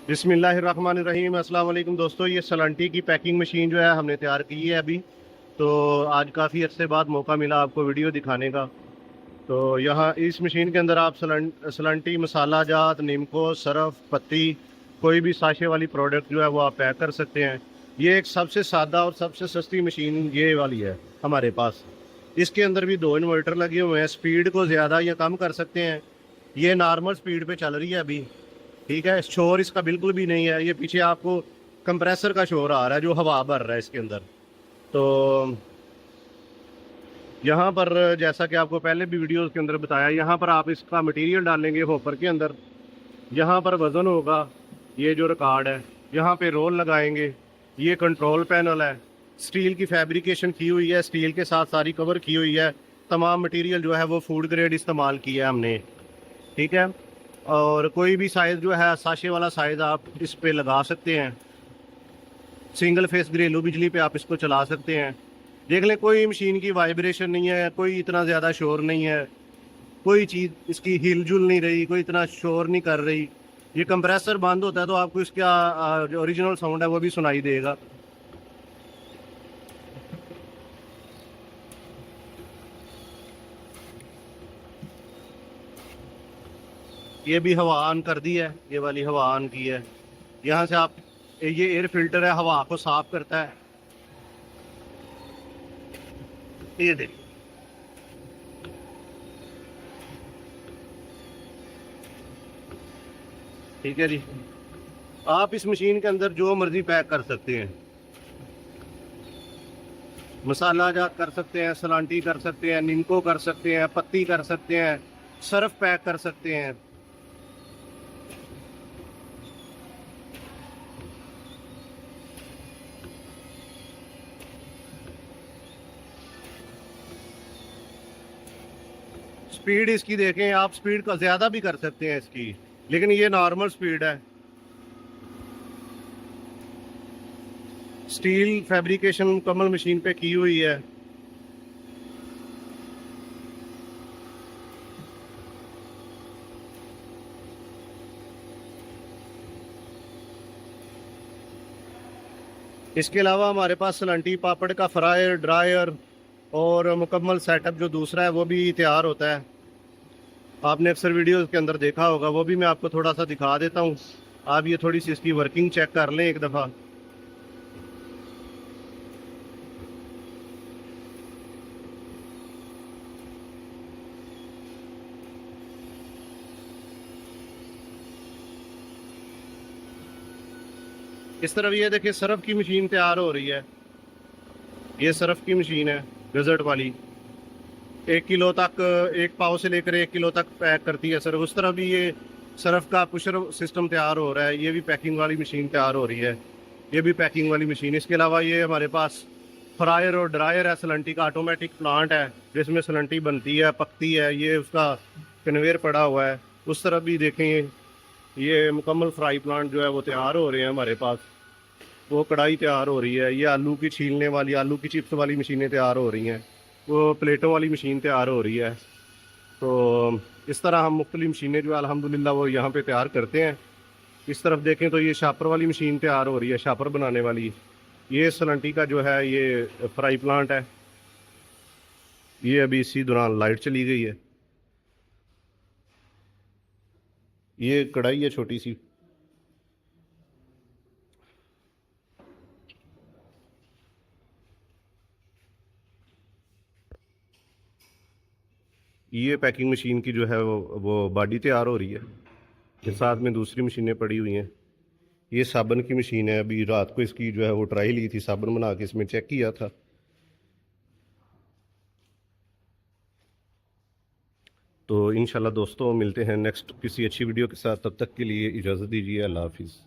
बिस्मिल्लाहिर्रहमानिर्रहीम। अस्सलाम वालेकुम दोस्तों, ये सलांटी की पैकिंग मशीन जो है हमने तैयार की है अभी। तो आज काफ़ी अर्से बाद मौका मिला आपको वीडियो दिखाने का। तो यहाँ इस मशीन के अंदर आप सलांटी मसाला जात, निमको, सरफ, पत्ती, कोई भी साशे वाली प्रोडक्ट जो है वो आप पैक कर सकते हैं। ये एक सबसे सादा और सबसे सस्ती मशीन ये वाली है हमारे पास। इसके अंदर भी दो इन्वर्टर लगे हुए हैं, स्पीड को ज़्यादा या कम कर सकते हैं। ये नॉर्मल स्पीड पे चल रही है अभी। ठीक है, शोर इसका बिल्कुल भी नहीं है। ये पीछे आपको कंप्रेसर का शोर आ रहा है जो हवा भर रहा है इसके अंदर। तो यहाँ पर जैसा कि आपको पहले भी वीडियोस के अंदर बताया, यहाँ पर आप इसका मटेरियल डालेंगे हॉपर के अंदर। यहाँ पर वज़न होगा, ये जो रिकॉर्ड है। यहाँ पे रोल लगाएंगे। ये कंट्रोल पैनल है, स्टील की फैब्रिकेशन की हुई है, स्टील के साथ सारी कवर की हुई है। तमाम मटेरियल जो है वो फूड ग्रेड इस्तेमाल किया है हमने। ठीक है, और कोई भी साइज़ जो है साशे वाला साइज़ आप इस पे लगा सकते हैं। सिंगल फेस घरेलू बिजली पे आप इसको चला सकते हैं। देख लें, कोई मशीन की वाइब्रेशन नहीं है, कोई इतना ज़्यादा शोर नहीं है, कोई चीज़ इसकी हिलजुल नहीं रही, कोई इतना शोर नहीं कर रही। ये कंप्रेसर बंद होता है तो आपको इसका जो ओरिजिनल साउंड है वो भी सुनाई देगा। ये भी हवा ऑन कर दी है, ये वाली हवा ऑन की है। यहाँ से आप, ये एयर फिल्टर है, हवा को साफ करता है। ये देखिए, ठीक है जी। आप इस मशीन के अंदर जो मर्जी पैक कर सकते हैं। मसाला जात कर सकते हैं, सलांटी कर सकते हैं, निमको कर सकते हैं, पत्ती कर सकते हैं, सर्फ पैक कर सकते हैं। स्पीड इसकी देखें आप, स्पीड का ज़्यादा भी कर सकते हैं इसकी, लेकिन ये नॉर्मल स्पीड है। स्टील फैब्रिकेशन मुकम्मल मशीन पे की हुई है। इसके अलावा हमारे पास सलांटी पापड़ का फ्रायर, ड्रायर और मुकम्मल सेटअप जो दूसरा है वो भी तैयार होता है। आपने अक्सर वीडियोस के अंदर देखा होगा, वो भी मैं आपको थोड़ा सा दिखा देता हूँ। आप ये थोड़ी सी इसकी वर्किंग चेक कर लें एक दफ़ा। इस तरफ ये देखिए, सरफ की मशीन तैयार हो रही है। ये सरफ की मशीन है, गजट वाली। 1 किलो तक, 1 पाव से लेकर 1 किलो तक पैक करती है सरफ। उस तरफ भी ये सरफ का पुशर सिस्टम तैयार हो रहा है। ये भी पैकिंग वाली मशीन तैयार हो रही है। ये भी पैकिंग वाली मशीन। इसके अलावा ये हमारे पास फ्रायर और ड्रायर है। सलंटी का ऑटोमेटिक प्लांट है जिसमें सलंटी बनती है, पकती है। ये उसका कन्वेयर पड़ा हुआ है। उस तरफ भी देखें, ये मुकम्मल फ्राई प्लांट जो है वो तैयार हो रहे हैं हमारे पास। वो कढ़ाई तैयार हो रही है। ये आलू की छीलने वाली, आलू की चिप्स वाली मशीनें तैयार हो रही हैं। वो प्लेटों वाली मशीन तैयार हो रही है। तो इस तरह हम मुख्तलिफ मशीनें जो है अल्हम्दुलिल्लाह वो यहाँ पे तैयार करते हैं। इस तरफ देखें तो ये शापर वाली मशीन तैयार हो रही है, शापर बनाने वाली। ये सलंटी का जो है ये फ्राई प्लांट है। ये अभी इसी दौरान लाइट चली गई है। ये कढ़ाई है छोटी सी। ये पैकिंग मशीन की जो है वो बॉडी तैयार हो रही है। ये साथ में दूसरी मशीनें पड़ी हुई हैं। ये साबुन की मशीन है। अभी रात को इसकी जो है वो ट्राई ली थी, साबुन बना के इसमें चेक किया था। तो इंशाल्लाह दोस्तों मिलते हैं नेक्स्ट किसी अच्छी वीडियो के साथ। तब तक के लिए इजाज़त दीजिए। अल्लाह हाफिज़।